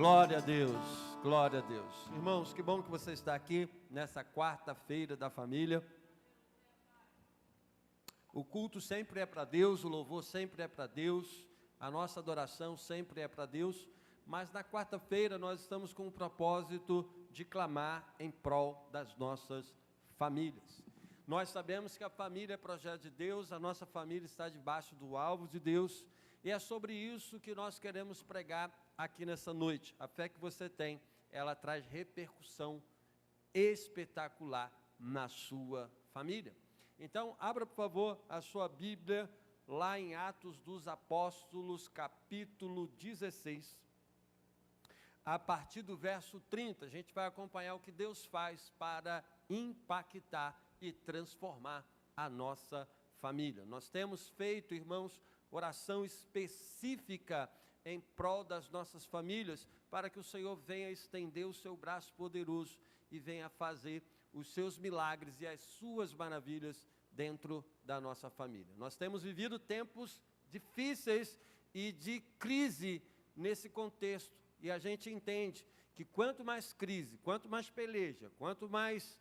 Glória a Deus, glória a Deus. Irmãos, que bom que você está aqui nessa quarta-feira da família. O culto sempre é para Deus, o louvor sempre é para Deus, a nossa adoração sempre é para Deus, mas na quarta-feira nós estamos com o propósito de clamar em prol das nossas famílias. Nós sabemos que a família é projeto de Deus, a nossa família está debaixo do alvo de Deus, e é sobre isso que nós queremos pregar aqui nessa noite. A fé que você tem, ela traz repercussão espetacular na sua família. Então, abra, por favor, a sua Bíblia, lá em Atos dos Apóstolos, capítulo 16, a partir do verso 30, a gente vai acompanhar o que Deus faz para impactar e transformar a nossa família. Nós temos feito, irmãos, oração específica em prol das nossas famílias, para que o Senhor venha estender o seu braço poderoso e venha fazer os seus milagres e as suas maravilhas dentro da nossa família. Nós temos vivido tempos difíceis e de crise nesse contexto, e a gente entende que quanto mais crise, quanto mais peleja, quanto mais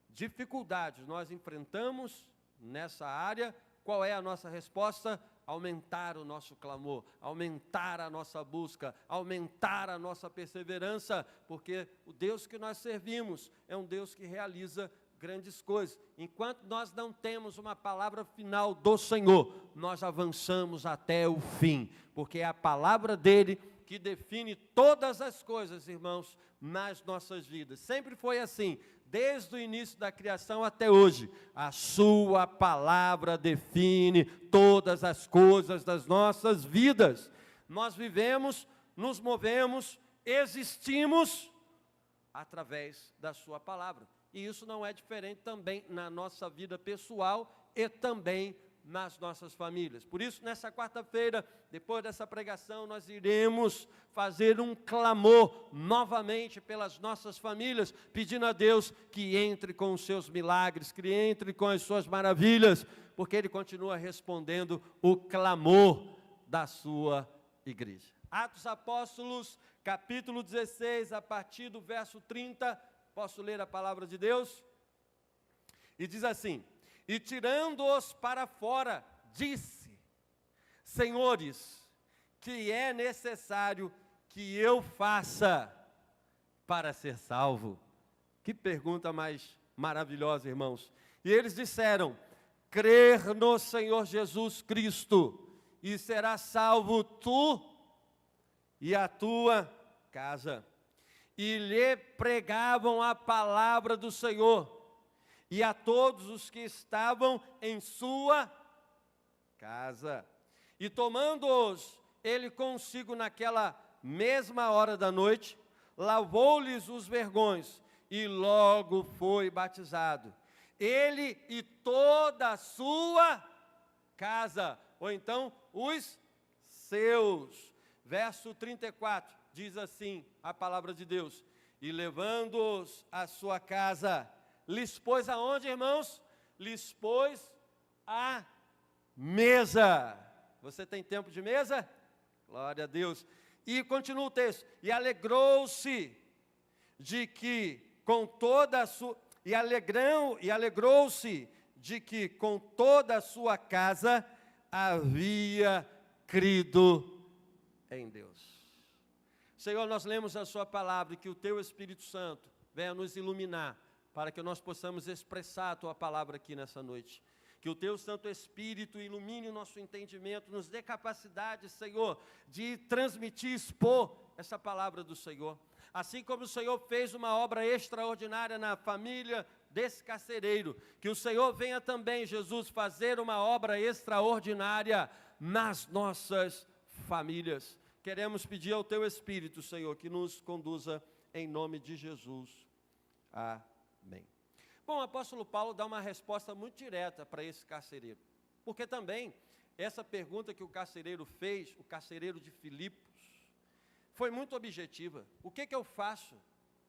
dificuldades nós enfrentamos nessa área, qual é a nossa resposta? Aumentar o nosso clamor, aumentar a nossa busca, aumentar a nossa perseverança, porque o Deus que nós servimos é um Deus que realiza grandes coisas. Enquanto nós não temos uma palavra final do Senhor, nós avançamos até o fim, porque é a palavra dele que define todas as coisas, irmãos, nas nossas vidas. Sempre foi assim, desde o início da criação até hoje. A sua palavra define todas as coisas das nossas vidas. Nós vivemos, nos movemos, existimos através da sua palavra. E isso não é diferente também na nossa vida pessoal e também nas nossas famílias. Por isso, nessa quarta-feira, depois dessa pregação, nós iremos fazer um clamor novamente pelas nossas famílias, pedindo a Deus que entre com os seus milagres, que entre com as suas maravilhas, porque Ele continua respondendo o clamor da sua igreja. Atos Apóstolos, capítulo 16, a partir do verso 30, posso ler a palavra de Deus? E diz assim: e tirando-os para fora, disse: senhores, que é necessário que eu faça para ser salvo? Que pergunta mais maravilhosa, irmãos. E eles disseram: crer no Senhor Jesus Cristo, e serás salvo tu e a tua casa. E lhe pregavam a palavra do Senhor, e a todos os que estavam em sua casa. E tomando-os ele consigo naquela mesma hora da noite, lavou-lhes os vergões, e logo foi batizado, ele e toda a sua casa, ou então os seus. Verso 34, diz assim a palavra de Deus: e levando-os à sua casa, lhes pôs aonde, irmãos? Lhes pôs a mesa. Você tem tempo de mesa? Glória a Deus. E continua o texto: e alegrou-se de que com toda a sua... E alegrou-se de que com toda a sua casa havia crido em Deus. Senhor, nós lemos a sua palavra e que o teu Espírito Santo venha nos iluminar, para que nós possamos expressar a tua palavra aqui nessa noite. Que o teu Santo Espírito ilumine o nosso entendimento, nos dê capacidade, Senhor, de transmitir, expor essa palavra do Senhor. Assim como o Senhor fez uma obra extraordinária na família desse carcereiro, que o Senhor venha também, Jesus, fazer uma obra extraordinária nas nossas famílias. Queremos pedir ao teu Espírito, Senhor, que nos conduza em nome de Jesus. Amém. Bom, o apóstolo Paulo dá uma resposta muito direta para esse carcereiro, porque também essa pergunta que o carcereiro fez, o carcereiro de Filipos, foi muito objetiva. O que eu faço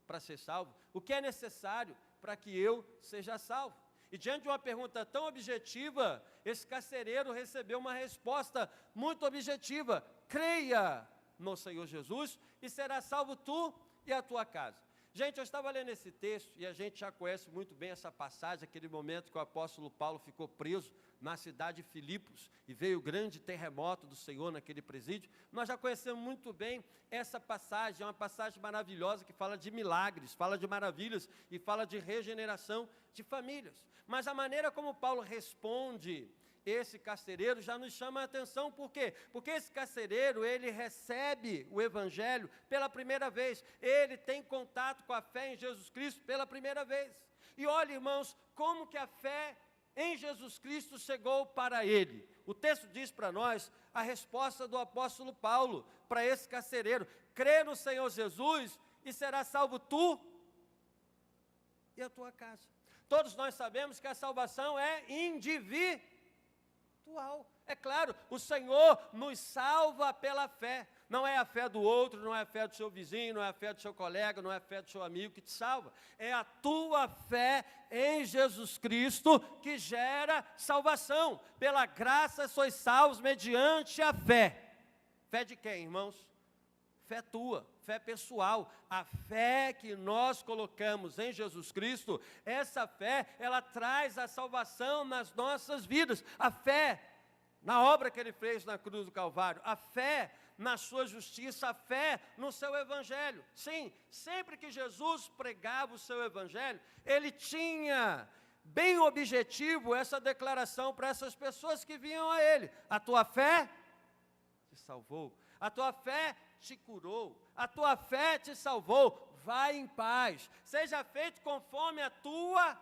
para ser salvo? O que é necessário para que eu seja salvo? E diante de uma pergunta tão objetiva, esse carcereiro recebeu uma resposta muito objetiva: creia no Senhor Jesus e será salvo tu e a tua casa. Gente, eu estava lendo esse texto, e a gente já conhece muito bem essa passagem, aquele momento que o apóstolo Paulo ficou preso na cidade de Filipos, e veio o grande terremoto do Senhor naquele presídio. Nós já conhecemos muito bem essa passagem, é uma passagem maravilhosa que fala de milagres, fala de maravilhas, e fala de regeneração de famílias. Mas a maneira como Paulo responde esse carcereiro já nos chama a atenção. Por quê? Porque esse carcereiro, ele recebe o Evangelho pela primeira vez, ele tem contato com a fé em Jesus Cristo pela primeira vez. E olha, irmãos, como que a fé em Jesus Cristo chegou para ele. O texto diz para nós a resposta do apóstolo Paulo para esse carcereiro: crê no Senhor Jesus e será salvo tu e a tua casa. Todos nós sabemos que a salvação é individual. É claro, o Senhor nos salva pela fé. Não é a fé do outro, não é a fé do seu vizinho, não é a fé do seu colega, não é a fé do seu amigo que te salva. É a tua fé em Jesus Cristo que gera salvação. Pela graça sois salvos mediante a fé. Fé de quem, irmãos? Fé tua, fé pessoal. A fé que nós colocamos em Jesus Cristo, essa fé, ela traz a salvação nas nossas vidas. A fé na obra que Ele fez na cruz do Calvário, a fé na sua justiça, a fé no seu Evangelho. Sim, sempre que Jesus pregava o seu Evangelho, Ele tinha bem objetivo essa declaração para essas pessoas que vinham a Ele: a tua fé te salvou, a tua fé te curou, a tua fé te salvou, vai em paz, seja feito conforme a tua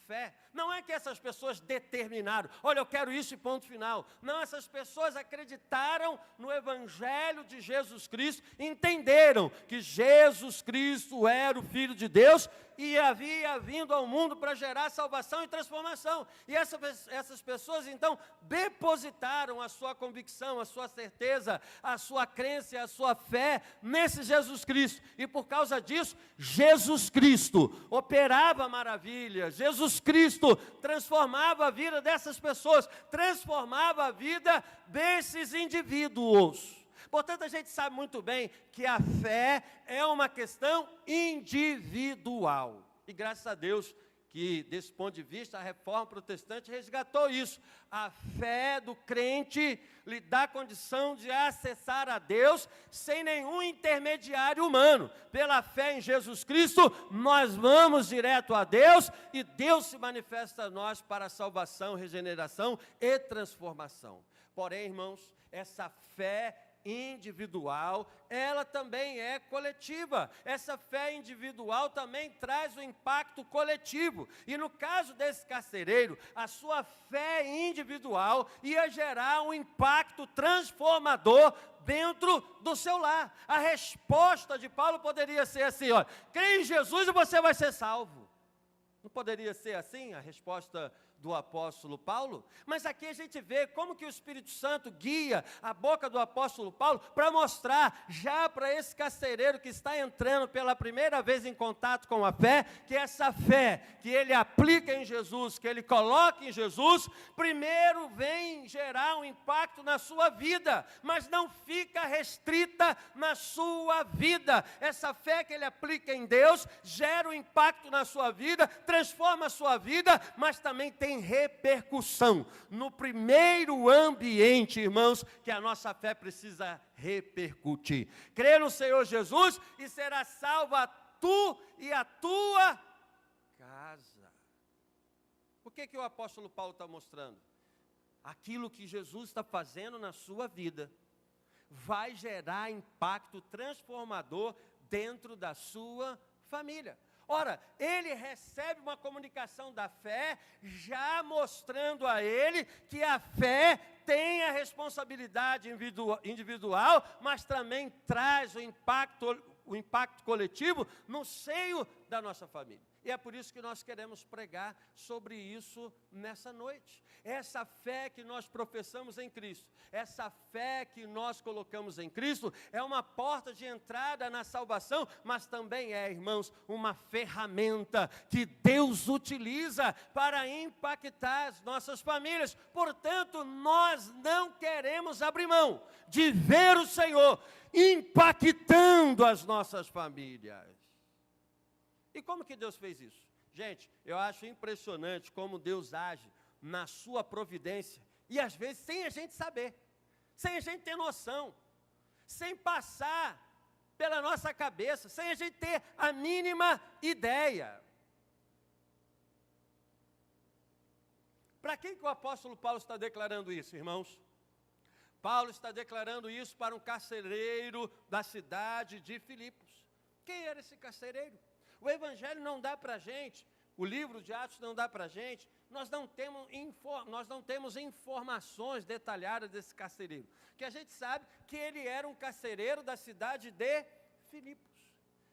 fé. Não é que essas pessoas determinaram, olha, eu quero isso e ponto final. Não, essas pessoas acreditaram no Evangelho de Jesus Cristo, entenderam que Jesus Cristo era o Filho de Deus e havia vindo ao mundo para gerar salvação e transformação. E essas pessoas, então, depositaram a sua convicção, a sua certeza, a sua crença, a sua fé nesse Jesus Cristo. E por causa disso, Jesus Cristo operava maravilhas, Jesus Cristo transformava a vida dessas pessoas, transformava a vida desses indivíduos. Portanto, a gente sabe muito bem que a fé é uma questão individual. E graças a Deus que, desse ponto de vista, a reforma protestante resgatou isso. A fé do crente lhe dá condição de acessar a Deus sem nenhum intermediário humano. Pela fé em Jesus Cristo, nós vamos direto a Deus e Deus se manifesta a nós para a salvação, regeneração e transformação. Porém, irmãos, essa fé individual, ela também é coletiva. Essa fé individual também traz o impacto coletivo. E no caso desse carcereiro, a sua fé individual ia gerar um impacto transformador dentro do seu lar. A resposta de Paulo poderia ser assim: olha, crê em Jesus e você vai ser salvo. Não poderia ser assim a resposta do apóstolo Paulo? Mas aqui a gente vê como que o Espírito Santo guia a boca do apóstolo Paulo para mostrar já para esse carcereiro que está entrando pela primeira vez em contato com a fé, que essa fé que ele aplica em Jesus, que ele coloca em Jesus, primeiro vem gerar um impacto na sua vida, mas não fica restrita na sua vida. Essa fé que ele aplica em Deus gera um impacto na sua vida, transforma a sua vida, mas também tem repercussão no primeiro ambiente, irmãos, que a nossa fé precisa repercutir. Crê no Senhor Jesus e será salva tu e a tua casa. O que o apóstolo Paulo está mostrando? Aquilo que Jesus está fazendo na sua vida vai gerar impacto transformador dentro da sua família. Ora, ele recebe uma comunicação da fé, já mostrando a ele que a fé tem a responsabilidade individual, mas também traz o impacto coletivo no seio da nossa família. E é por isso que nós queremos pregar sobre isso nessa noite. Essa fé que nós professamos em Cristo, essa fé que nós colocamos em Cristo, é uma porta de entrada na salvação, mas também é, irmãos, uma ferramenta que Deus utiliza para impactar as nossas famílias. Portanto, nós não queremos abrir mão de ver o Senhor impactando as nossas famílias. E como que Deus fez isso? Gente, eu acho impressionante como Deus age na sua providência, e às vezes sem a gente saber, sem a gente ter noção, sem passar pela nossa cabeça, sem a gente ter a mínima ideia. Para quem que o apóstolo Paulo está declarando isso, irmãos? Paulo está declarando isso para um carcereiro da cidade de Filipos. Quem era esse carcereiro? O Evangelho não dá para a gente, o livro de Atos não dá para a gente, nós não temos informações detalhadas desse carcereiro. Que a gente sabe que ele era um carcereiro da cidade de Filipos.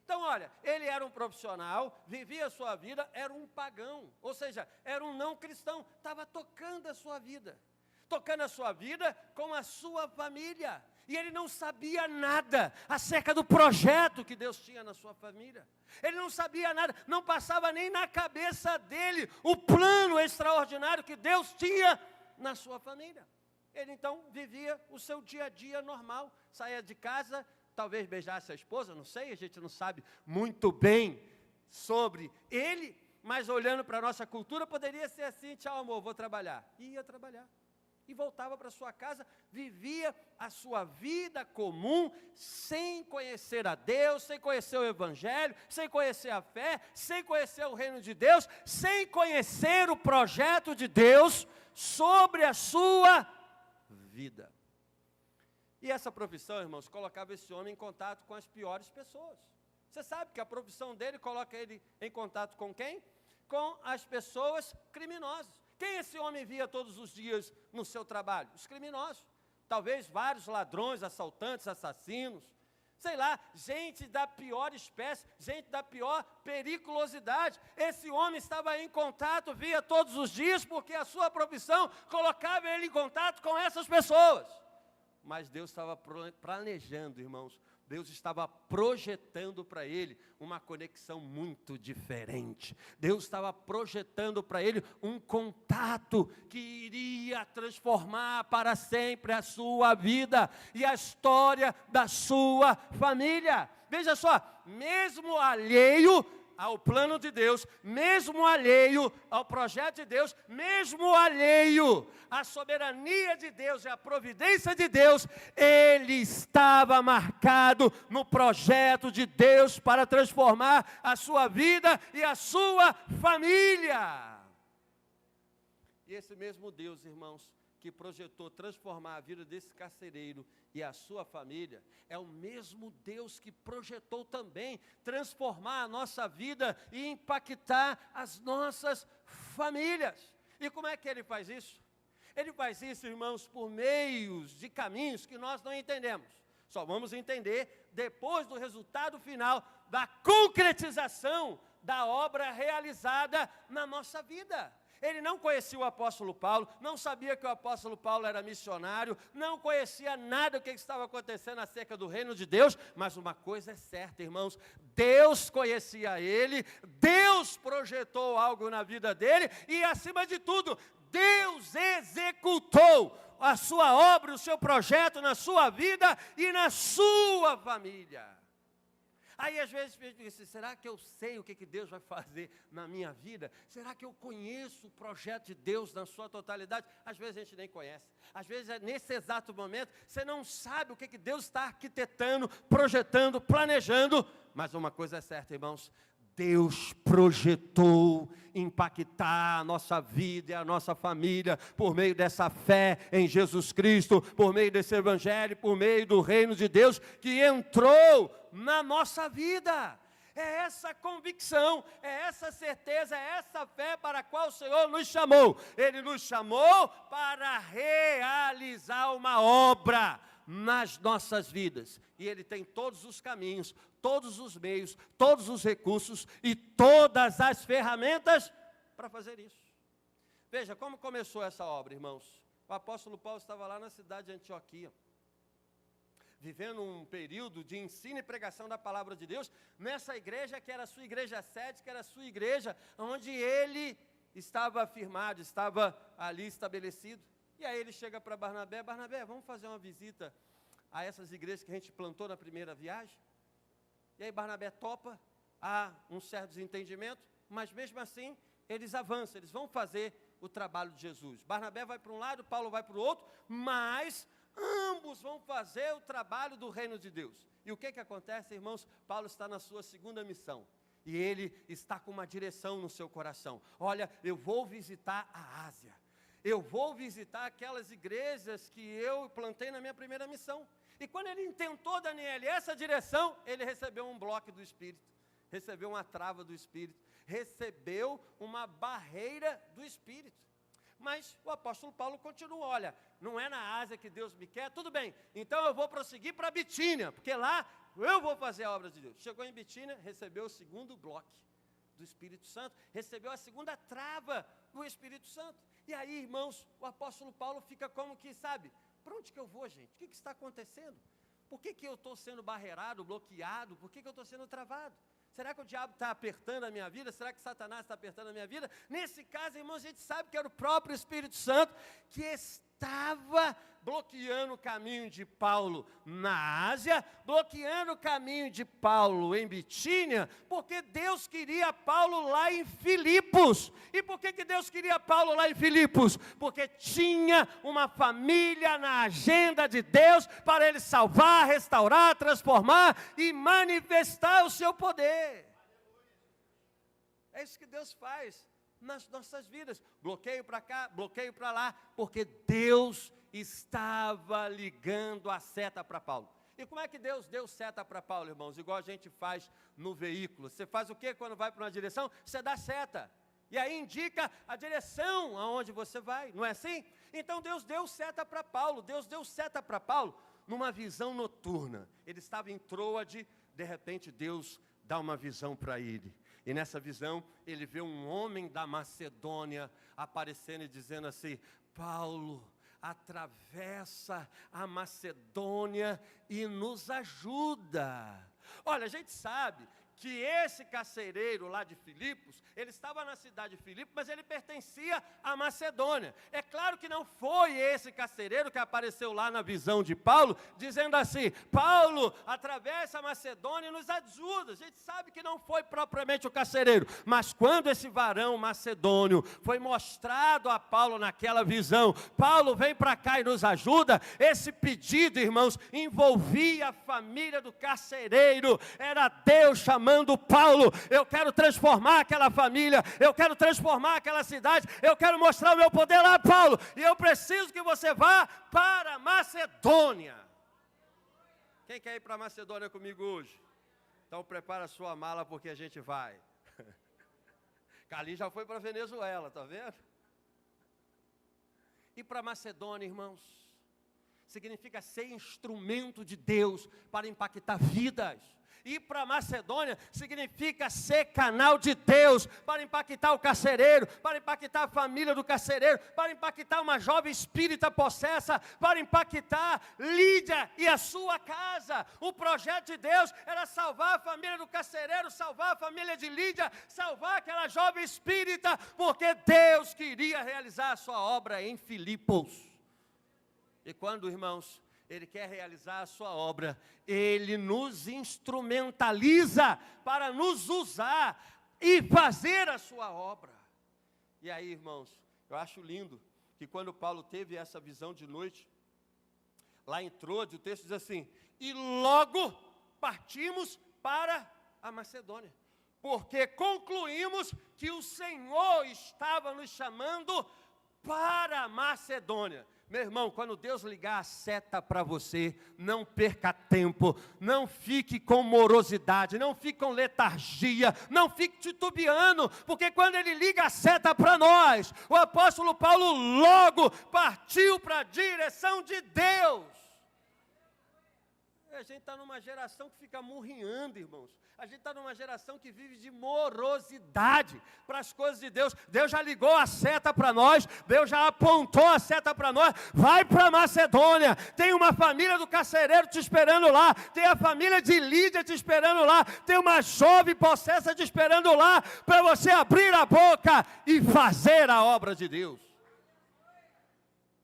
Então, olha, ele era um profissional, vivia a sua vida, era um pagão, ou seja, era um não cristão, estava tocando a sua vida com a sua família, e ele não sabia nada acerca do projeto que Deus tinha na sua família, ele não sabia nada, não passava nem na cabeça dele o plano extraordinário que Deus tinha na sua família. Ele então vivia o seu dia a dia normal, saía de casa, talvez beijasse a esposa, não sei, a gente não sabe muito bem sobre ele, mas olhando para a nossa cultura, poderia ser assim: tchau amor, vou trabalhar. E ia trabalhar. E voltava para sua casa, vivia a sua vida comum, sem conhecer a Deus, sem conhecer o Evangelho, sem conhecer a fé, sem conhecer o reino de Deus, sem conhecer o projeto de Deus sobre a sua vida. E essa profissão, irmãos, colocava esse homem em contato com as piores pessoas. Você sabe que a profissão dele coloca ele em contato com quem? Com as pessoas criminosas. Quem esse homem via todos os dias no seu trabalho? Os criminosos. Talvez vários ladrões, assaltantes, assassinos. Sei lá, gente da pior espécie, gente da pior periculosidade. Esse homem estava em contato, via todos os dias, porque a sua profissão colocava ele em contato com essas pessoas. Mas Deus estava planejando, irmãos, Deus estava projetando para ele uma conexão muito diferente. Deus estava projetando para ele um contato que iria transformar para sempre a sua vida e a história da sua família. Veja só, mesmo alheio ao plano de Deus, mesmo alheio ao projeto de Deus, mesmo alheio à soberania de Deus e à providência de Deus, ele estava marcado no projeto de Deus para transformar a sua vida e a sua família. E esse mesmo Deus, irmãos, que projetou transformar a vida desse carcereiro e a sua família, é o mesmo Deus que projetou também transformar a nossa vida e impactar as nossas famílias. E como é que ele faz isso? Ele faz isso, irmãos, por meios de caminhos que nós não entendemos. Só vamos entender depois do resultado final da concretização da obra realizada na nossa vida. Ele não conhecia o apóstolo Paulo, não sabia que o apóstolo Paulo era missionário, não conhecia nada do que estava acontecendo acerca do reino de Deus, mas uma coisa é certa, irmãos, Deus conhecia ele, Deus projetou algo na vida dele e, acima de tudo, Deus executou a sua obra, o seu projeto na sua vida e na sua família. Aí às vezes eu digo assim: será que eu sei o que Deus vai fazer na minha vida? Será que eu conheço o projeto de Deus na sua totalidade? Às vezes a gente nem conhece. Às vezes nesse exato momento você não sabe o que Deus está arquitetando, projetando, planejando. Mas uma coisa é certa, irmãos: Deus projetou impactar a nossa vida e a nossa família por meio dessa fé em Jesus Cristo, por meio desse Evangelho, por meio do reino de Deus que entrou na nossa vida. É essa convicção, é essa certeza, é essa fé para a qual o Senhor nos chamou. Ele nos chamou para realizar uma obra nas nossas vidas. E Ele tem todos os caminhos, todos os meios, todos os recursos e todas as ferramentas para fazer isso. Veja como começou essa obra, irmãos. O apóstolo Paulo estava lá na cidade de Antioquia, vivendo um período de ensino e pregação da palavra de Deus, nessa igreja que era a sua igreja sede, que era a sua igreja, onde ele estava afirmado, estava ali estabelecido. E aí ele chega para Barnabé: Barnabé, vamos fazer uma visita a essas igrejas que a gente plantou na primeira viagem. E aí Barnabé topa, há um certo desentendimento, mas mesmo assim eles avançam, eles vão fazer o trabalho de Jesus. Barnabé vai para um lado, Paulo vai para o outro, mas ambos vão fazer o trabalho do reino de Deus. E o que acontece, irmãos? Paulo está na sua segunda missão. E ele está com uma direção no seu coração. Olha, eu vou visitar a Ásia. Eu vou visitar aquelas igrejas que eu plantei na minha primeira missão. E quando ele intentou, Daniel, essa direção, ele recebeu um bloco do Espírito. Recebeu uma trava do Espírito. Recebeu uma barreira do Espírito. Mas o apóstolo Paulo continua, olha, não é na Ásia que Deus me quer, tudo bem, então eu vou prosseguir para Bitínia, porque lá eu vou fazer a obra de Deus. Chegou em Bitínia, recebeu o segundo bloco do Espírito Santo, recebeu a segunda trava do Espírito Santo. E aí, irmãos, o apóstolo Paulo fica como que, sabe, para onde que eu vou, gente? O que está acontecendo? Por que eu estou sendo barreirado, bloqueado? Por que eu estou sendo travado? Será que o diabo está apertando a minha vida? Será que Satanás está apertando a minha vida? Nesse caso, irmãos, a gente sabe que era o próprio Espírito Santo que estava bloqueando o caminho de Paulo na Ásia, bloqueando o caminho de Paulo em Bitínia, porque Deus queria Paulo lá em Filipos. E por que Deus queria Paulo lá em Filipos? Porque tinha uma família na agenda de Deus para ele salvar, restaurar, transformar e manifestar o seu poder. É isso que Deus faz nas nossas vidas. Bloqueio para cá, bloqueio para lá, porque Deus estava ligando a seta para Paulo. E como é que Deus deu seta para Paulo, irmãos? Igual a gente faz no veículo. Você faz o quê quando vai para uma direção? Você dá seta. E aí indica a direção aonde você vai, não é assim? Então Deus deu seta para Paulo. Deus deu seta para Paulo numa visão noturna. Ele estava em Troade, de repente Deus dá uma visão para ele. E nessa visão, ele vê um homem da Macedônia aparecendo e dizendo assim: Paulo, atravessa a Macedônia e nos ajuda. Olha, a gente sabe que esse carcereiro lá de Filipos, ele estava na cidade de Filipos, mas ele pertencia à Macedônia. É claro que não foi esse carcereiro que apareceu lá na visão de Paulo, dizendo assim: Paulo, atravessa a Macedônia e nos ajuda. A gente sabe que não foi propriamente o carcereiro, mas quando esse varão macedônio foi mostrado a Paulo naquela visão, Paulo vem para cá e nos ajuda, esse pedido, irmãos, envolvia a família do carcereiro, era Deus chamando Paulo: eu quero transformar aquela família, eu quero transformar aquela cidade, eu quero mostrar o meu poder lá, Paulo, e eu preciso que você vá para a Macedônia. Quem quer ir para a Macedônia comigo hoje? Então prepara a sua mala, porque a gente vai. Carlinhos já foi para a Venezuela, está vendo? E para a Macedônia, irmãos, significa ser instrumento de Deus para impactar vidas. Ir para a Macedônia significa ser canal de Deus para impactar o carcereiro, para impactar a família do carcereiro, para impactar uma jovem espírita possessa, para impactar Lídia e a sua casa. O projeto de Deus era salvar a família do carcereiro, salvar a família de Lídia, salvar aquela jovem espírita, porque Deus queria realizar a sua obra em Filipos. E quando, irmãos, Ele quer realizar a sua obra, Ele nos instrumentaliza para nos usar e fazer a sua obra. E aí, irmãos, eu acho lindo que quando Paulo teve essa visão de noite, lá em Troade, o texto diz assim: e logo partimos para a Macedônia, porque concluímos que o Senhor estava nos chamando para a Macedônia. Meu irmão, quando Deus ligar a seta para você, não perca tempo, não fique com morosidade, não fique com letargia, não fique titubeando, porque quando Ele liga a seta para nós, o apóstolo Paulo logo partiu para a direção de Deus. A gente está numa geração que fica murrinhando, irmãos. A gente está numa geração que vive de morosidade para as coisas de Deus. Deus já ligou a seta para nós, Deus já apontou a seta para nós. Vai para a Macedônia, tem uma família do carcereiro te esperando lá, tem a família de Lídia te esperando lá, tem uma jovem possessa te esperando lá, para você abrir a boca e fazer a obra de Deus.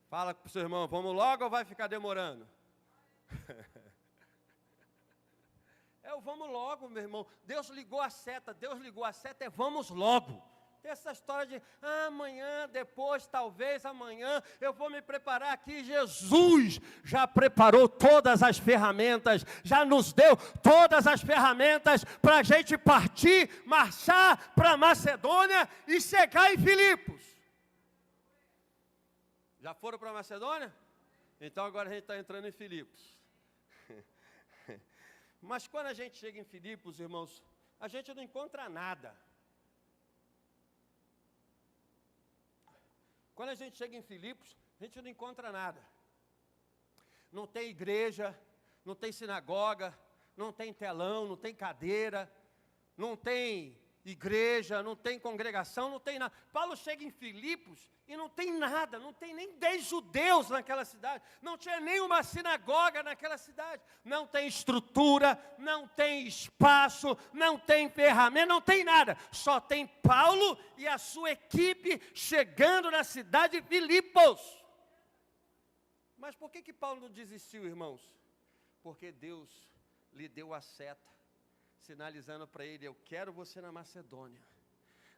Fala para o seu irmão: vamos logo ou vai ficar demorando? É o vamos logo, meu irmão. Deus ligou a seta é vamos logo. Tem essa história de amanhã, depois, talvez amanhã, eu vou me preparar aqui. Jesus já preparou todas as ferramentas, já nos deu todas as ferramentas para a gente partir, marchar para Macedônia e chegar em Filipos. Já foram para Macedônia? Então agora a gente está entrando em Filipos. Mas quando a gente chega em Filipos, irmãos, a gente não encontra nada. Quando a gente chega em Filipos, a gente não encontra nada. Não tem igreja, não tem sinagoga, não tem telão, não tem cadeira, não tem igreja, não tem congregação, não tem nada. Paulo chega em Filipos e não tem nada, não tem nem 10 judeus naquela cidade, não tinha nenhuma sinagoga naquela cidade, não tem estrutura, não tem espaço, não tem ferramenta, não tem nada, só tem Paulo e a sua equipe chegando na cidade de Filipos. Mas por que Paulo não desistiu, irmãos? Porque Deus lhe deu a seta, sinalizando para ele: eu quero você na Macedônia.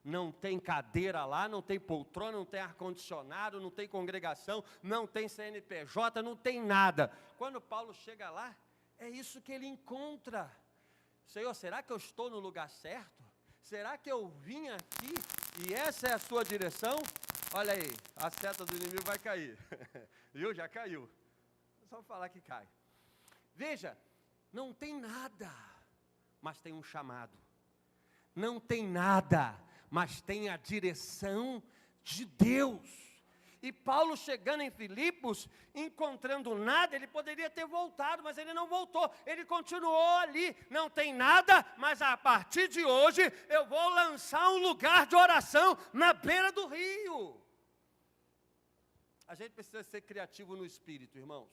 Não tem cadeira lá, não tem poltrona, não tem ar-condicionado, não tem congregação, não tem CNPJ, não tem nada. Quando Paulo chega lá, é isso que ele encontra. Senhor, será que eu estou no lugar certo? Será que eu vim aqui e essa é a sua direção? Olha aí, a seta do inimigo vai cair. Viu? Já caiu. É só falar que cai. Veja, não tem nada, mas tem um chamado. Não tem nada, mas tem a direção de Deus. E Paulo chegando em Filipos, encontrando nada, ele poderia ter voltado, mas ele não voltou, ele continuou ali. Não tem nada, mas a partir de hoje eu vou lançar um lugar de oração na beira do rio. A gente precisa ser criativo no espírito, irmãos.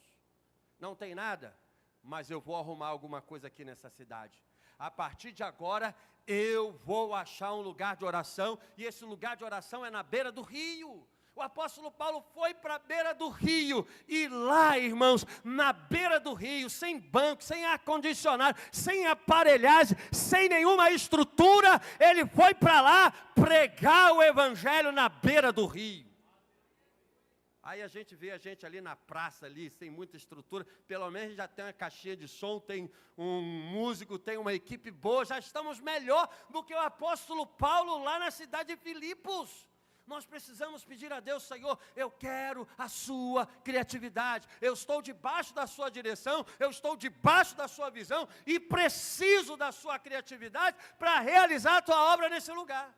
Não tem nada, mas eu vou arrumar alguma coisa aqui nessa cidade. A partir de agora, eu vou achar um lugar de oração, e esse lugar de oração é na beira do rio. O apóstolo Paulo foi para a beira do rio, e lá, irmãos, na beira do rio, sem banco, sem ar-condicionado, sem aparelhagem, sem nenhuma estrutura, ele foi para lá pregar o evangelho na beira do rio. Aí a gente vê a gente ali na praça, ali, sem muita estrutura, pelo menos já tem uma caixinha de som, tem um músico, tem uma equipe boa, já estamos melhor do que o apóstolo Paulo lá na cidade de Filipos. Nós precisamos pedir a Deus: Senhor, eu quero a sua criatividade, eu estou debaixo da sua direção, eu estou debaixo da sua visão, e preciso da sua criatividade para realizar a tua obra nesse lugar.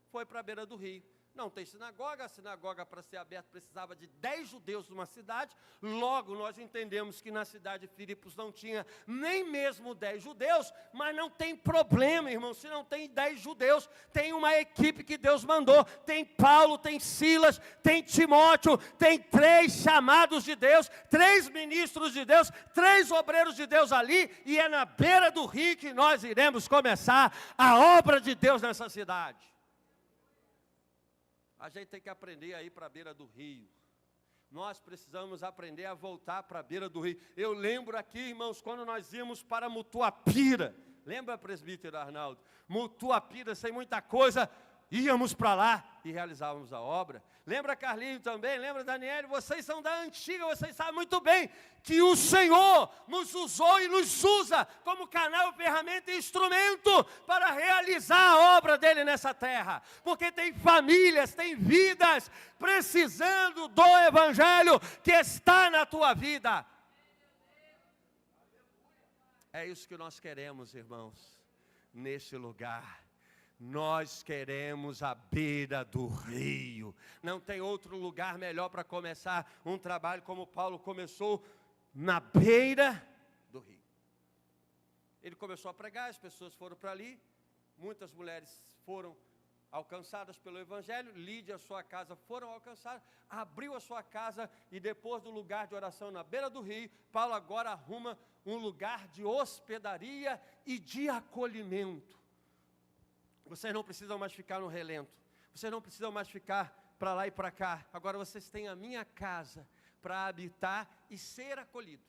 Foi para a beira do rio. Não tem sinagoga, a sinagoga para ser aberta precisava de 10 judeus numa cidade, logo nós entendemos que na cidade de Filipos não tinha nem mesmo 10 judeus, mas não tem problema, irmão, se não tem 10 judeus, tem uma equipe que Deus mandou, tem Paulo, tem Silas, tem Timóteo, tem 3 chamados de Deus, 3 ministros de Deus, 3 obreiros de Deus ali, e é na beira do rio que nós iremos começar a obra de Deus nessa cidade. A gente tem que aprender a ir para a beira do rio. Nós precisamos aprender a voltar para a beira do rio. Eu lembro aqui, irmãos, quando nós íamos para Mutuapira. Lembra, presbítero Arnaldo? Mutuapira, sem muita coisa, íamos para lá e realizávamos a obra. Lembra Carlinho também? Lembra Daniel? Vocês são da antiga, vocês sabem muito bem que o Senhor nos usou e nos usa como canal, ferramenta e instrumento para realizar a obra dele nessa terra. Porque tem famílias, tem vidas precisando do evangelho que está na tua vida. É isso que nós queremos, irmãos, neste lugar. Nós queremos a beira do rio. Não tem outro lugar melhor para começar um trabalho como Paulo começou, na beira do rio. Ele começou a pregar, as pessoas foram para ali, muitas mulheres foram alcançadas pelo evangelho, Lídia e a sua casa foram alcançadas, abriu a sua casa, e depois do lugar de oração na beira do rio, Paulo agora arruma um lugar de hospedaria e de acolhimento. Vocês não precisam mais ficar no relento, vocês não precisam mais ficar para lá e para cá, agora vocês têm a minha casa para habitar e ser acolhidos.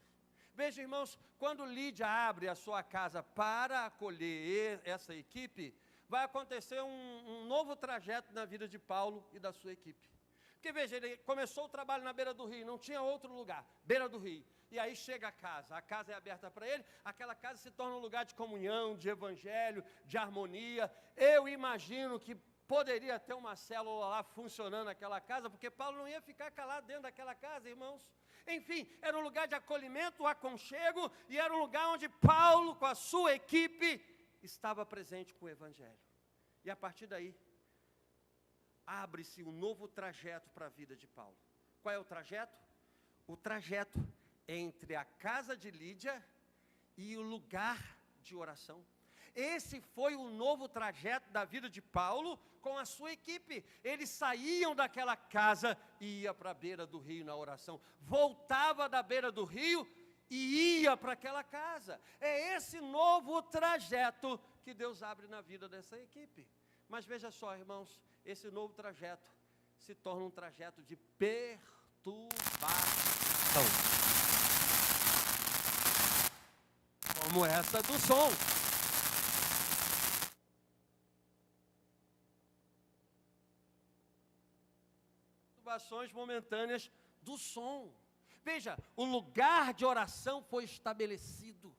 Veja, irmãos, quando Lídia abre a sua casa para acolher essa equipe, vai acontecer um novo trajeto na vida de Paulo e da sua equipe. Porque veja, ele começou o trabalho na beira do rio, não tinha outro lugar, beira do rio. E aí chega a casa é aberta para ele, aquela casa se torna um lugar de comunhão, de evangelho, de harmonia. Eu imagino que poderia ter uma célula lá funcionando naquela casa, porque Paulo não ia ficar calado dentro daquela casa, irmãos. Enfim, era um lugar de acolhimento, aconchego, e era um lugar onde Paulo, com a sua equipe, estava presente com o evangelho. E a partir daí, abre-se um novo trajeto para a vida de Paulo. Qual é o trajeto? O trajeto entre a casa de Lídia e o lugar de oração. Esse foi o novo trajeto da vida de Paulo com a sua equipe. Eles saíam daquela casa e iam para a beira do rio na oração. Voltava da beira do rio e ia para aquela casa. É esse novo trajeto que Deus abre na vida dessa equipe. Mas veja só, irmãos, esse novo trajeto se torna um trajeto de perturbação. Como essa do som. Perturbações momentâneas do som. Veja, o lugar de oração foi estabelecido.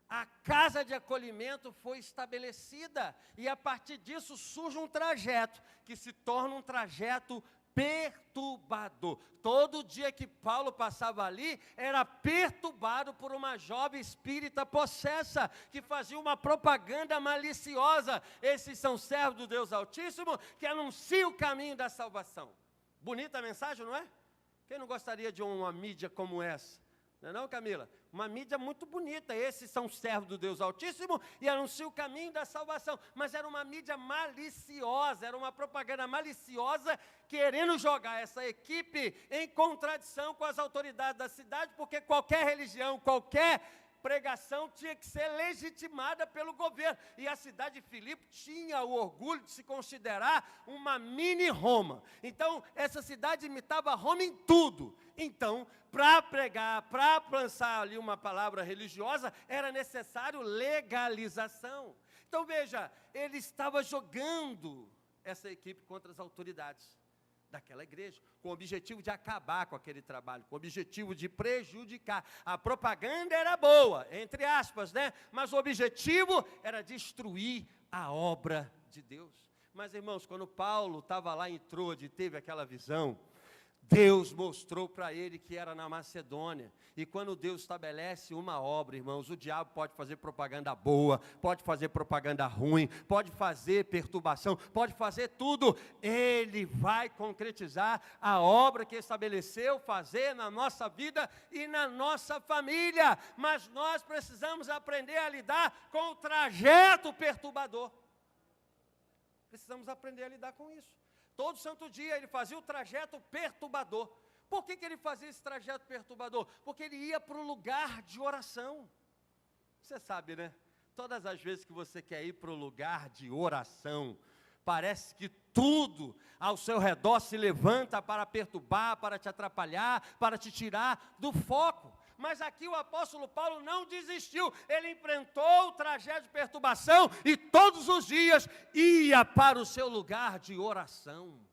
A casa de acolhimento foi estabelecida. E a partir disso surge um trajeto, que se torna um trajeto perturbador. Todo dia que Paulo passava ali, era perturbado por uma jovem espírita possessa, que fazia uma propaganda maliciosa. Esses são servos do Deus Altíssimo, que anunciam o caminho da salvação. Bonita a mensagem, não é? Quem não gostaria de uma mídia como essa? Não é não, Camila? Uma mídia muito bonita. Esses são servos do Deus Altíssimo e anunciam o caminho da salvação. Mas era uma mídia maliciosa, era uma propaganda maliciosa, querendo jogar essa equipe em contradição com as autoridades da cidade, porque qualquer religião, qualquer pregação tinha que ser legitimada pelo governo. E a cidade de Filipe tinha o orgulho de se considerar uma mini Roma. Então, essa cidade imitava Roma em tudo. Então, para pregar, para lançar ali uma palavra religiosa, era necessário legalização. Então, veja, ele estava jogando essa equipe contra as autoridades daquela igreja, com o objetivo de acabar com aquele trabalho, com o objetivo de prejudicar. A propaganda era boa, entre aspas, né? Mas o objetivo era destruir a obra de Deus. Mas, irmãos, quando Paulo estava lá em Troade e teve aquela visão, Deus mostrou para ele que era na Macedônia. E quando Deus estabelece uma obra, irmãos, o diabo pode fazer propaganda boa, pode fazer propaganda ruim, pode fazer perturbação, pode fazer tudo. Ele vai concretizar a obra que estabeleceu fazer na nossa vida e na nossa família. Mas nós precisamos aprender a lidar com o trajeto perturbador. Precisamos aprender a lidar com isso. Todo santo dia ele fazia o trajeto perturbador. Por que ele fazia esse trajeto perturbador? Porque ele ia para o lugar de oração. Você sabe, né? Todas as vezes que você quer ir para o lugar de oração, parece que tudo ao seu redor se levanta para perturbar, para te atrapalhar, para te tirar do foco. Mas aqui o apóstolo Paulo não desistiu, ele enfrentou o trajeto de perturbação e todos os dias ia para o seu lugar de oração.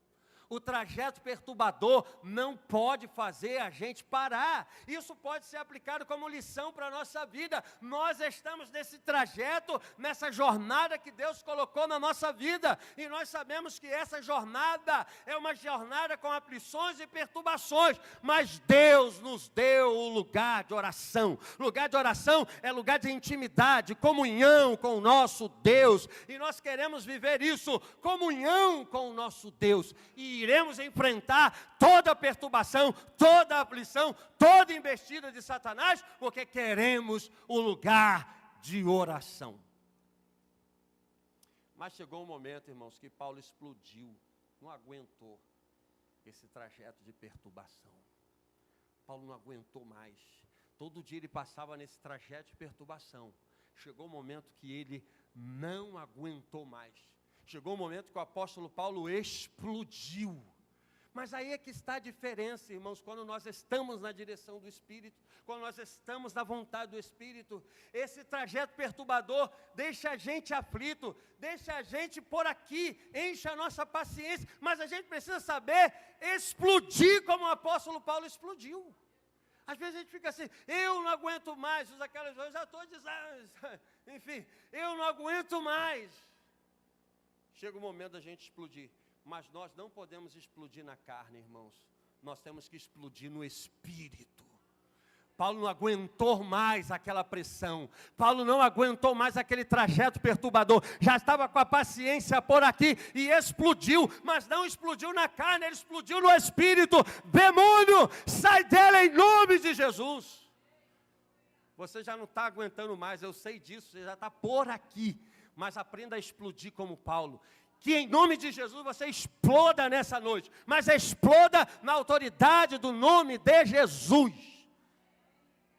O trajeto perturbador não pode fazer a gente parar. Isso pode ser aplicado como lição para a nossa vida. Nós estamos nesse trajeto, nessa jornada que Deus colocou na nossa vida. E nós sabemos que essa jornada é uma jornada com aflições e perturbações. Mas Deus nos deu o lugar de oração. Lugar de oração é lugar de intimidade, comunhão com o nosso Deus. E nós queremos viver isso, comunhão com o nosso Deus. E iremos enfrentar toda a perturbação, toda a aflição, toda a investida de Satanás, porque queremos o lugar de oração. Mas chegou um momento, irmãos, que Paulo explodiu, não aguentou esse trajeto de perturbação. Paulo não aguentou mais. Todo dia ele passava nesse trajeto de perturbação. Chegou um momento que ele não aguentou mais. Chegou um momento que o apóstolo Paulo explodiu. Mas aí é que está a diferença, irmãos, quando nós estamos na direção do Espírito, quando nós estamos na vontade do Espírito. Esse trajeto perturbador deixa a gente aflito, deixa a gente por aqui, enche a nossa paciência, mas a gente precisa saber explodir como o apóstolo Paulo explodiu. Às vezes a gente fica assim, eu não aguento mais, usa aquelas coisas, já estou dizendo, enfim, eu não aguento mais. Chega o momento da gente explodir. Mas nós não podemos explodir na carne, irmãos. Nós temos que explodir no Espírito. Paulo não aguentou mais aquela pressão. Paulo não aguentou mais aquele trajeto perturbador. Já estava com a paciência por aqui e explodiu. Mas não explodiu na carne, ele explodiu no Espírito. Demônio, sai dela em nome de Jesus. Você já não está aguentando mais, eu sei disso. Você já está por aqui. Mas aprenda a explodir como Paulo. Que em nome de Jesus você exploda nessa noite, mas exploda na autoridade do nome de Jesus,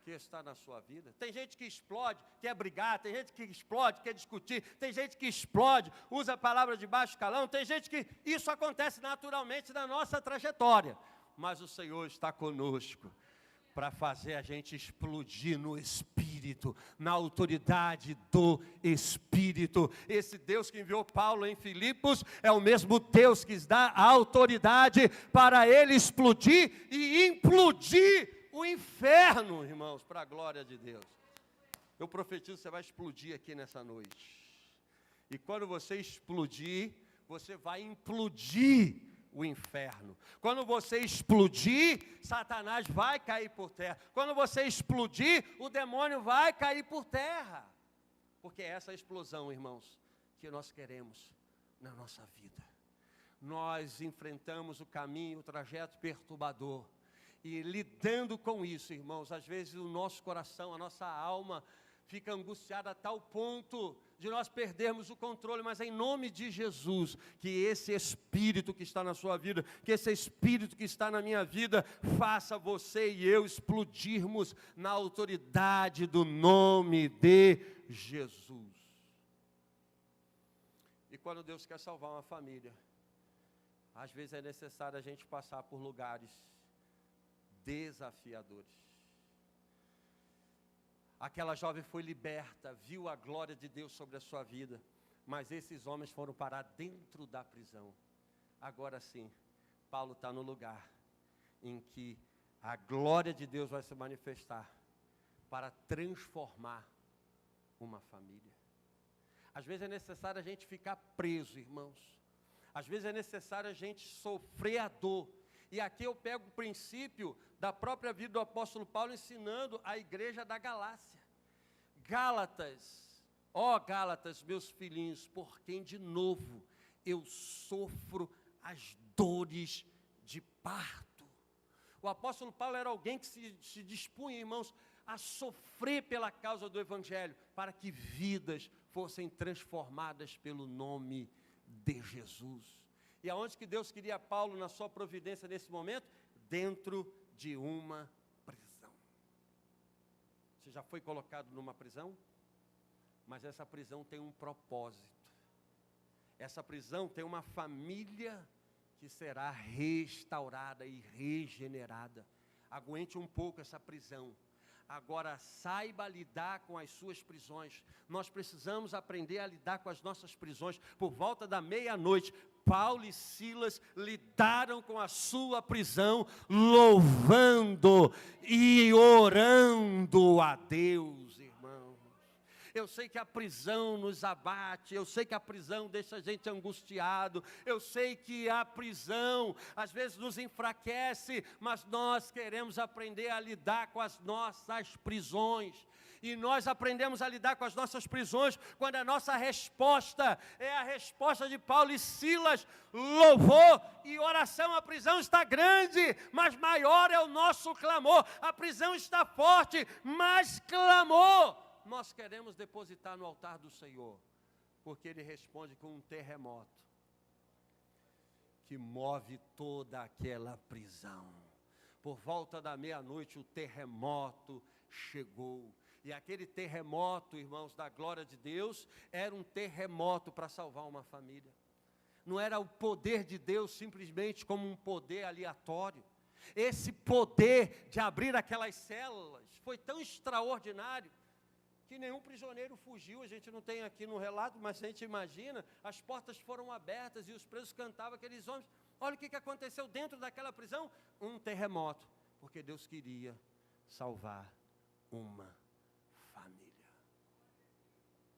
que está na sua vida. Tem gente que explode, quer brigar, tem gente que explode, quer discutir, tem gente que explode, usa a palavra de baixo calão, tem gente que isso acontece naturalmente na nossa trajetória, mas o Senhor está conosco, para fazer a gente explodir no Espírito, na autoridade do Espírito. Esse Deus que enviou Paulo em Filipos, é o mesmo Deus que dá a autoridade para ele explodir e implodir o inferno, irmãos, para a glória de Deus. Eu profetizo, você vai explodir aqui nessa noite. E quando você explodir, você vai implodir o inferno. Quando você explodir, Satanás vai cair por terra. Quando você explodir, o demônio vai cair por terra. Porque é essa explosão, irmãos, que nós queremos na nossa vida. Nós enfrentamos o caminho, o trajeto perturbador. E lidando com isso, irmãos, às vezes o nosso coração, a nossa alma fica angustiada a tal ponto de nós perdermos o controle, mas em nome de Jesus, que esse Espírito que está na sua vida, que esse Espírito que está na minha vida, faça você e eu explodirmos na autoridade do nome de Jesus. E quando Deus quer salvar uma família, às vezes é necessário a gente passar por lugares desafiadores. Aquela jovem foi liberta, viu a glória de Deus sobre a sua vida, mas esses homens foram parar dentro da prisão. Agora sim, Paulo está no lugar em que a glória de Deus vai se manifestar para transformar uma família. Às vezes é necessário a gente ficar preso, irmãos. Às vezes é necessário a gente sofrer a dor. E aqui eu pego o princípio da própria vida do apóstolo Paulo ensinando a igreja da Galácia. Gálatas, ó Gálatas, meus filhinhos, por quem de novo eu sofro as dores de parto. O apóstolo Paulo era alguém que se dispunha, irmãos, a sofrer pela causa do Evangelho, para que vidas fossem transformadas pelo nome de Jesus. E aonde que Deus queria Paulo na sua providência nesse momento? Dentro de uma prisão. Você já foi colocado numa prisão? Mas essa prisão tem um propósito. Essa prisão tem uma família que será restaurada e regenerada. Aguente um pouco essa prisão. Agora saiba lidar com as suas prisões. Nós precisamos aprender a lidar com as nossas prisões. Por volta da meia-noite, Paulo e Silas lidaram com a sua prisão, louvando e orando a Deus, irmãos. Eu sei que a prisão nos abate, eu sei que a prisão deixa a gente angustiado, eu sei que a prisão às vezes nos enfraquece, mas nós queremos aprender a lidar com as nossas prisões. E nós aprendemos a lidar com as nossas prisões quando a nossa resposta é a resposta de Paulo e Silas: louvor e oração. A prisão está grande, mas maior é o nosso clamor. A prisão está forte, mas clamor nós queremos depositar no altar do Senhor, porque Ele responde com um terremoto que move toda aquela prisão. Por volta da meia-noite o terremoto chegou. E aquele terremoto, irmãos, da glória de Deus, era um terremoto para salvar uma família. não era o poder de Deus simplesmente como um poder aleatório. Esse poder de abrir aquelas células foi tão extraordinário que nenhum prisioneiro fugiu. A gente não tem aqui no relato, mas a gente imagina, as portas foram abertas e os presos cantavam aqueles homens. Olha o que aconteceu dentro daquela prisão, um terremoto, porque Deus queria salvar uma família.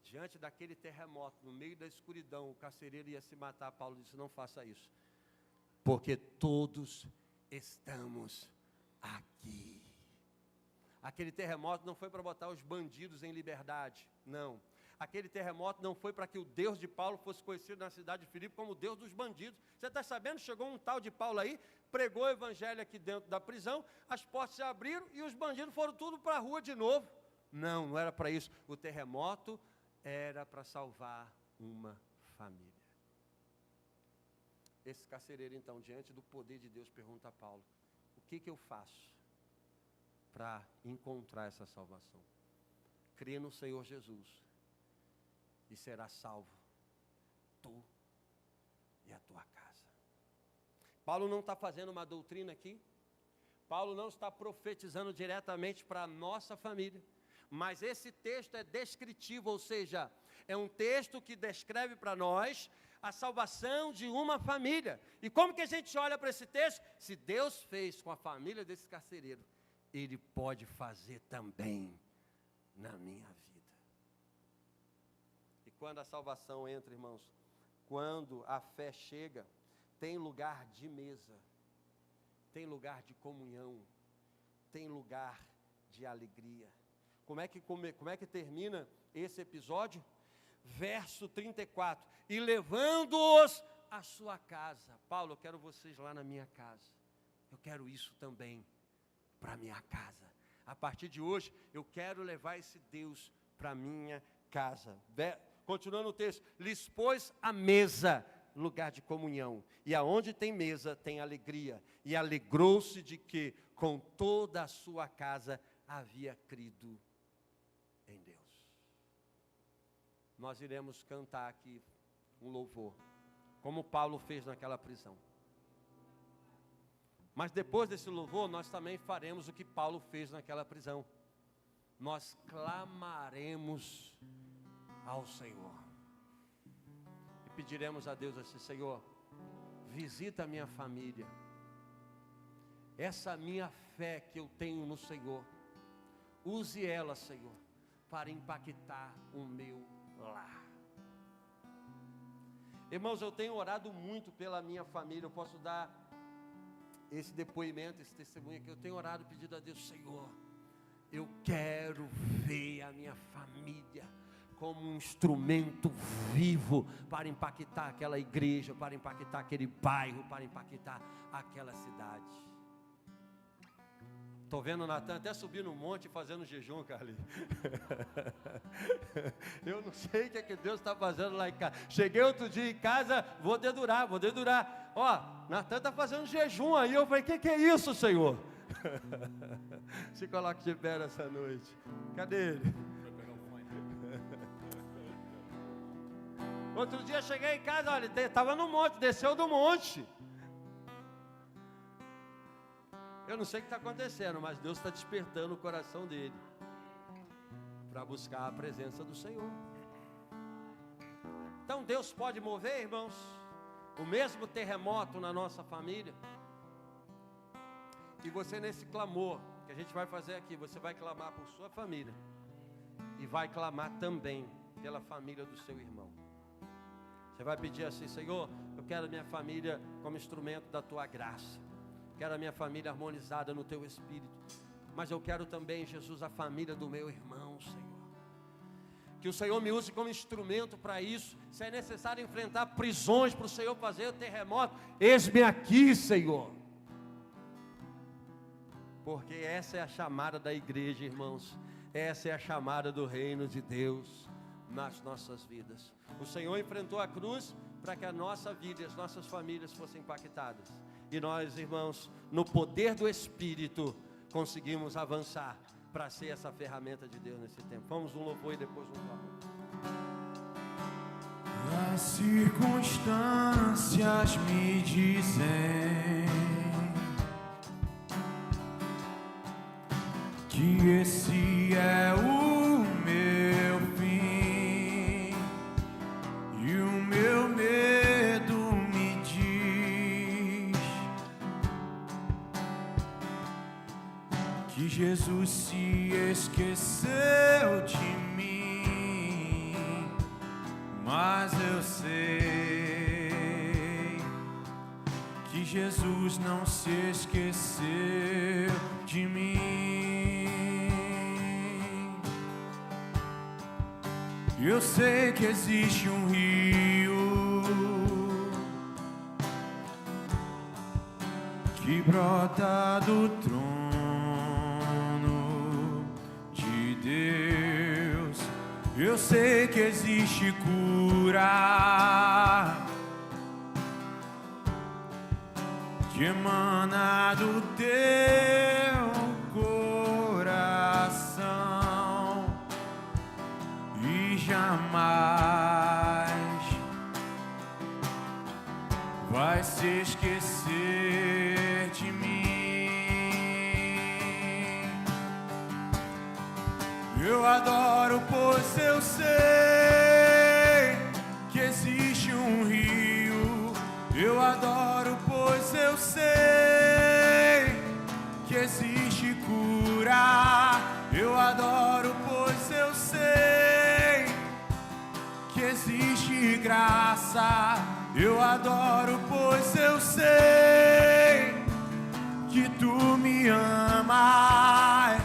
Diante daquele terremoto, no meio da escuridão, o carcereiro ia se matar. Paulo disse: não faça isso, porque todos estamos aqui. Aquele terremoto não foi para botar os bandidos em liberdade, não. Aquele terremoto não foi para que o Deus de Paulo fosse conhecido na cidade de Filipe como o Deus dos bandidos. Você está sabendo? Chegou um tal de Paulo aí, pregou o evangelho aqui dentro da prisão, as portas se abriram e os bandidos foram tudo para a rua de novo. Não, não era para isso. O terremoto era para salvar uma família. Esse carcereiro, então, diante do poder de Deus, pergunta a Paulo: o que eu faço para encontrar essa salvação? Crê no Senhor Jesus e será salvo, tu e a tua casa. Paulo não está fazendo uma doutrina aqui, Paulo não está profetizando diretamente para a nossa família, mas esse texto é descritivo, ou seja, é um texto que descreve para nós a salvação de uma família. E como que a gente olha para esse texto? Se Deus fez com a família desse carcereiro, Ele pode fazer também na minha vida. E quando a salvação entra, irmãos, quando a fé chega, tem lugar de mesa, tem lugar de comunhão, tem lugar de alegria. Como é que termina esse episódio? Verso 34, e levando-os à sua casa. Paulo, eu quero vocês lá na minha casa, eu quero isso também para a minha casa. A partir de hoje, eu quero levar esse Deus para a minha casa. Continuando o texto, lhes pôs a mesa, lugar de comunhão, e aonde tem mesa, tem alegria, e alegrou-se de que com toda a sua casa havia crido em Deus. Nós iremos cantar aqui um louvor, como Paulo fez naquela prisão. Mas depois desse louvor, nós também faremos o que Paulo fez naquela prisão. Nós clamaremos ao Senhor. E pediremos a Deus assim: Senhor, visita a minha família. Essa minha fé que eu tenho no Senhor, use ela, Senhor, para impactar o meu lar. Irmãos, eu tenho orado muito pela minha família. Eu posso dar esse depoimento, esse testemunho aqui. Eu tenho orado e pedido a Deus: Senhor, eu quero ver a minha família como um instrumento vivo para impactar aquela igreja, para impactar aquele bairro, para impactar aquela cidade. Estou vendo o Natan até subir no monte fazendo jejum, Carlinhos. Eu não sei o que é que Deus está fazendo lá em casa. Cheguei outro dia em casa, vou dedurar. Ó, Natan está fazendo jejum aí. Eu falei: que é isso, Senhor? Se coloque de pé essa noite. Cadê ele? Outro dia cheguei em casa, olha, estava no monte, desceu do monte. Eu não sei o que está acontecendo, mas Deus está despertando o coração dele para buscar a presença do Senhor. Então Deus pode mover, irmãos, o mesmo terremoto na nossa família. E você, nesse clamor que a gente vai fazer aqui, você vai clamar por sua família e vai clamar também pela família do seu irmão. Você vai pedir assim: Senhor, eu quero a minha família como instrumento da tua graça. Quero a minha família harmonizada no teu Espírito. Mas eu quero também, Jesus, a família do meu irmão, Senhor. Que o Senhor me use como instrumento para isso. Se é necessário enfrentar prisões para o Senhor fazer o terremoto, eis-me aqui, Senhor. Porque essa é a chamada da igreja, irmãos. Essa é a chamada do reino de Deus nas nossas vidas. O Senhor enfrentou a cruz para que a nossa vida e as nossas famílias fossem impactadas. E nós, irmãos, no poder do Espírito, conseguimos avançar para ser essa ferramenta de Deus nesse tempo. Vamos um louvor e depois um clamor. As circunstâncias me dizem que esse é o meu fim, e o meu medo me diz que Jesus se esqueceu de mim, mas eu sei que Jesus não se esqueceu de mim. Eu sei que existe um rio que brota do trono de Deus. Eu sei que existe cura que emana do teu coração e jamais vai se esquecer de mim. Eu adoro, pois eu sei que existe um rio. Eu adoro, pois eu sei que existe cura. Eu adoro, pois eu sei que existe graça. Eu adoro, pois eu sei que tu me amas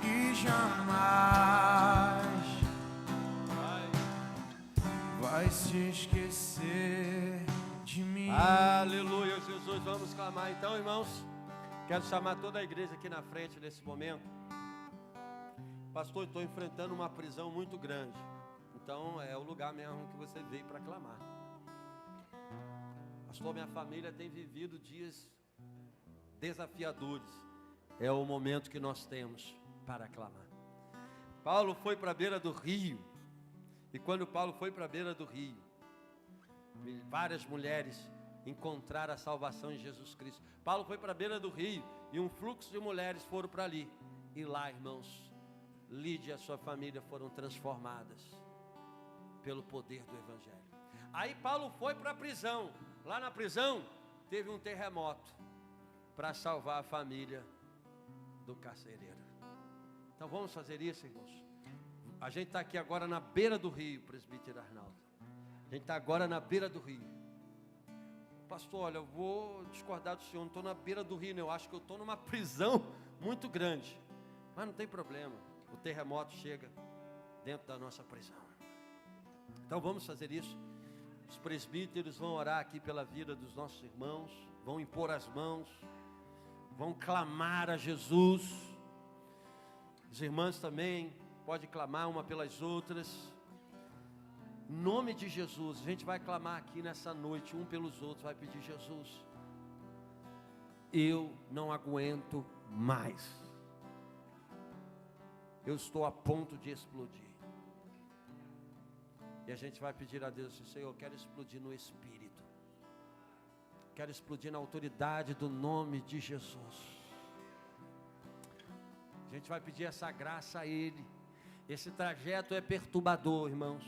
e jamais vai se esquecer de mim. Aleluia, Jesus. Vamos clamar então, irmãos. Quero chamar toda a igreja aqui na frente nesse momento. Pastor, estou enfrentando uma prisão muito grande. Então é o lugar mesmo que você veio para clamar. Pastor, minha família tem vivido dias desafiadores. É o momento que nós temos para clamar. Paulo foi para a beira do rio. E quando Paulo foi para a beira do rio, várias mulheres encontraram a salvação em Jesus Cristo. Paulo foi para a beira do rio e um fluxo de mulheres foram para ali. E lá, irmãos, Lídia e a sua família foram transformadas pelo poder do Evangelho. Aí Paulo foi para a prisão. Lá na prisão teve um terremoto para salvar a família do carcereiro. Então vamos fazer isso, irmãos. A gente está aqui agora na beira do rio, presbítero Arnaldo. A gente está agora na beira do rio. Pastor, olha, eu vou discordar do senhor, não estou na beira do rio, não. Eu acho que eu estou numa prisão muito grande. Mas não tem problema, o terremoto chega dentro da nossa prisão. Então vamos fazer isso. Os presbíteros vão orar aqui pela vida dos nossos irmãos, vão impor as mãos, vão clamar a Jesus. As irmãs também podem clamar uma pelas outras. Em nome de Jesus, a gente vai clamar aqui nessa noite, um pelos outros, vai pedir: Jesus, eu não aguento mais. Eu estou a ponto de explodir. E a gente vai pedir a Deus: Senhor, eu quero explodir no Espírito. Quero explodir na autoridade do nome de Jesus. A gente vai pedir essa graça a Ele. Esse trajeto é perturbador, irmãos,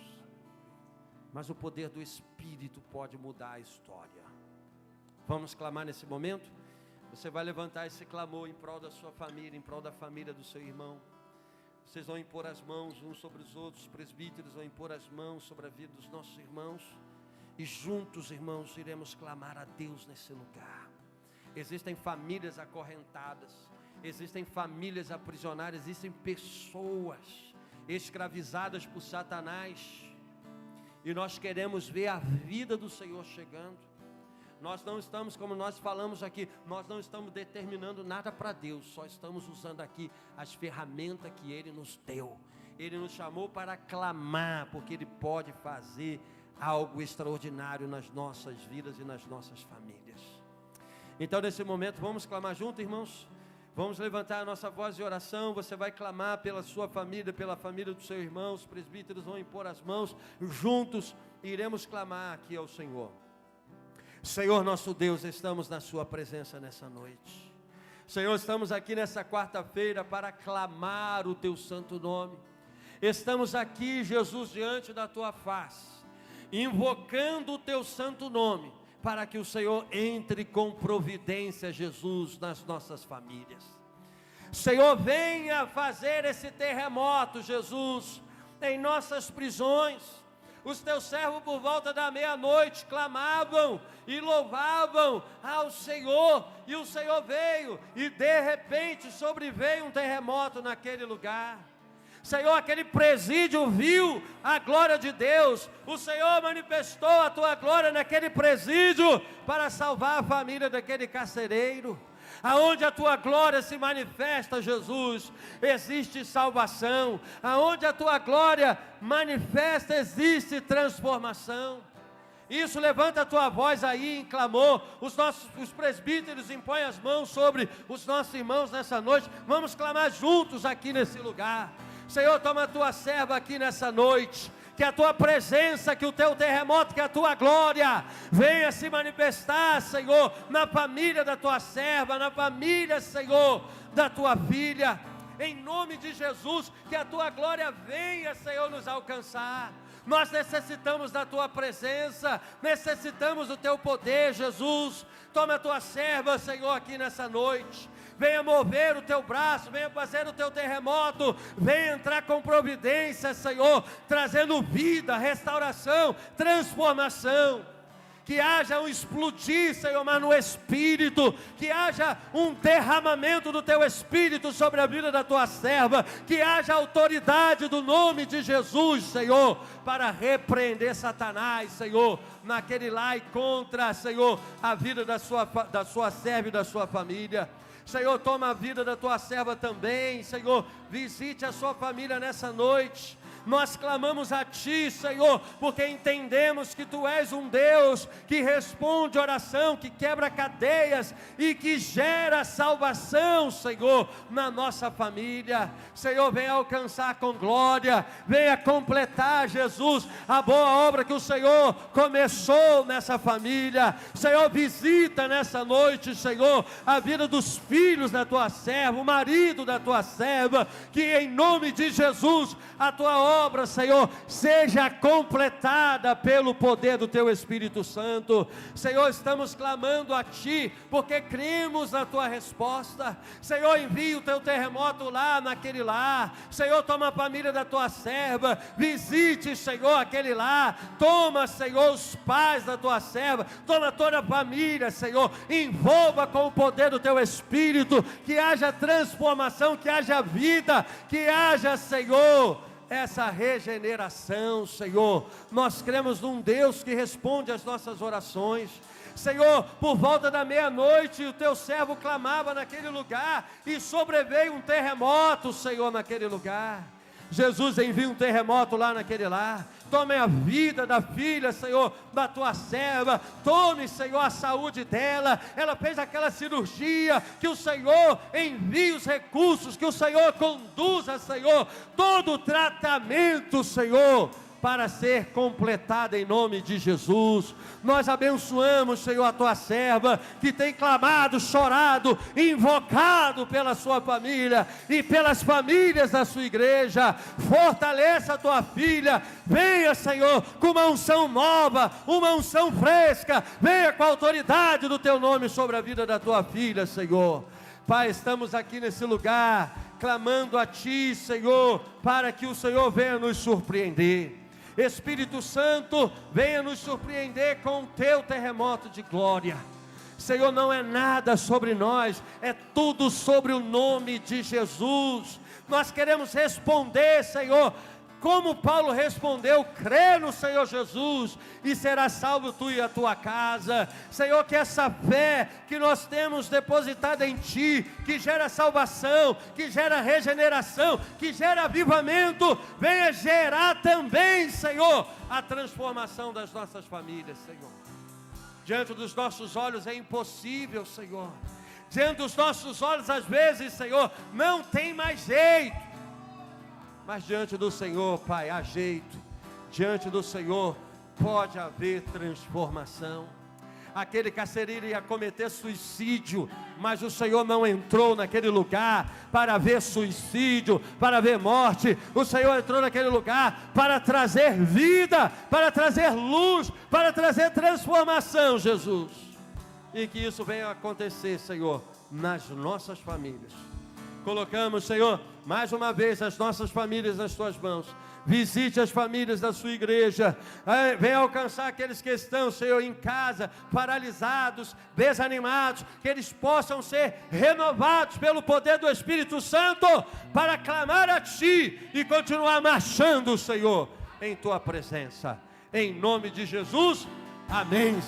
mas o poder do Espírito pode mudar a história. Vamos clamar nesse momento? Você vai levantar esse clamor em prol da sua família, em prol da família do seu irmão. Vocês vão impor as mãos uns sobre os outros. Os presbíteros vão impor as mãos sobre a vida dos nossos irmãos. E juntos, irmãos, iremos clamar a Deus nesse lugar. Existem famílias acorrentadas, existem famílias aprisionadas, existem pessoas escravizadas por Satanás. E nós queremos ver a vida do Senhor chegando. Nós não estamos, como nós falamos aqui, nós não estamos determinando nada para Deus, só estamos usando aqui as ferramentas que Ele nos deu. Ele nos chamou para clamar, porque Ele pode fazer algo extraordinário nas nossas vidas e nas nossas famílias. Então nesse momento vamos clamar junto, irmãos. Vamos levantar a nossa voz de oração. Você vai clamar pela sua família, pela família do seu irmão. Os presbíteros vão impor as mãos. Juntos e iremos clamar aqui ao Senhor. Senhor nosso Deus, estamos na sua presença nessa noite. Senhor, estamos aqui nessa quarta-feira para clamar o teu santo nome. Estamos aqui, Jesus, diante da tua face, invocando o teu santo nome, para que o Senhor entre com providência, Jesus, nas nossas famílias. Senhor, venha fazer esse terremoto, Jesus, em nossas prisões. Os teus servos por volta da meia-noite clamavam e louvavam ao Senhor, e o Senhor veio, e de repente sobreveio um terremoto naquele lugar. Senhor, aquele presídio viu a glória de Deus, o Senhor manifestou a tua glória naquele presídio, para salvar a família daquele carcereiro. Aonde a tua glória se manifesta, Jesus, existe salvação. Aonde a tua glória manifesta, existe transformação. Isso, levanta a tua voz aí em clamor. Os presbíteros impõem as mãos sobre os nossos irmãos nessa noite. Vamos clamar juntos aqui nesse lugar. Senhor, toma a tua serva aqui nessa noite. Que a tua presença, que o teu terremoto, que a tua glória venha se manifestar, Senhor, na família da tua serva, na família, Senhor, da tua filha. Em nome de Jesus, que a tua glória venha, Senhor, nos alcançar. Nós necessitamos da tua presença, necessitamos do teu poder, Jesus. Toma a tua serva, Senhor, aqui nessa noite. Venha mover o teu braço, venha fazer o teu terremoto, venha entrar com providência, Senhor, trazendo vida, restauração, transformação. Que haja um explodir, Senhor, mas no Espírito, que haja um derramamento do Teu Espírito sobre a vida da Tua serva, que haja autoridade do nome de Jesus, Senhor, para repreender Satanás, Senhor, naquele lá e contra, Senhor, a vida da sua serva e da sua família. Senhor, toma a vida da Tua serva também, Senhor, visite a sua família nessa noite. Nós clamamos a Ti, Senhor, porque entendemos que Tu és um Deus que responde oração, que quebra cadeias e que gera salvação, Senhor, na nossa família. Senhor, venha alcançar com glória, venha completar, Jesus, a boa obra que o Senhor começou nessa família. Senhor, visita nessa noite, Senhor, a vida dos filhos da Tua serva, o marido da Tua serva, que em nome de Jesus, a Tua obra, Senhor, seja completada pelo poder do Teu Espírito Santo. Senhor, estamos clamando a Ti, porque cremos na Tua resposta. Senhor, envia o Teu terremoto lá naquele lar. Senhor, toma a família da Tua serva, visite, Senhor, aquele lar. Toma, Senhor, os pais da Tua serva, toma toda a família, Senhor, envolva com o poder do Teu Espírito, que haja transformação, que haja vida, que haja, Senhor, essa regeneração, Senhor. Nós cremos num Deus que responde às nossas orações. Senhor, por volta da meia-noite, o Teu servo clamava naquele lugar, e sobreveio um terremoto, Senhor, naquele lugar. Jesus, envia um terremoto lá naquele lar. Tome a vida da filha, Senhor, da Tua serva. Tome, Senhor, a saúde dela. Ela fez aquela cirurgia. Que o Senhor envie os recursos, que o Senhor conduza, Senhor, todo o tratamento, Senhor, para ser completada em nome de Jesus. Nós abençoamos, Senhor, a Tua serva, que tem clamado, chorado, invocado pela sua família e pelas famílias da sua igreja. Fortaleça a Tua filha, venha, Senhor, com uma unção nova, uma unção fresca, venha com a autoridade do Teu nome sobre a vida da Tua filha, Senhor. Pai, estamos aqui nesse lugar, clamando a Ti, Senhor, para que o Senhor venha nos surpreender. Espírito Santo, venha nos surpreender com o Teu terremoto de glória. Senhor, não é nada sobre nós, é tudo sobre o nome de Jesus. Nós queremos responder, Senhor, como Paulo respondeu: crê no Senhor Jesus e será salvo tu e a tua casa. Senhor, que essa fé que nós temos depositada em Ti, que gera salvação, que gera regeneração, que gera avivamento, venha gerar também, Senhor, a transformação das nossas famílias, Senhor. Diante dos nossos olhos é impossível, Senhor. Diante dos nossos olhos, às vezes, Senhor, não tem mais jeito. Mas diante do Senhor, Pai, há jeito. Diante do Senhor, pode haver transformação. Aquele carcereiro ia cometer suicídio, mas o Senhor não entrou naquele lugar para ver suicídio, para ver morte. O Senhor entrou naquele lugar para trazer vida, para trazer luz, para trazer transformação, Jesus. E que isso venha a acontecer, Senhor, nas nossas famílias. Colocamos, Senhor, mais uma vez as nossas famílias nas tuas mãos. Visite as famílias da sua igreja. Venha alcançar aqueles que estão, Senhor, em casa, paralisados, desanimados, que eles possam ser renovados pelo poder do Espírito Santo, para clamar a Ti e continuar marchando, Senhor, em Tua presença. Em nome de Jesus, amém.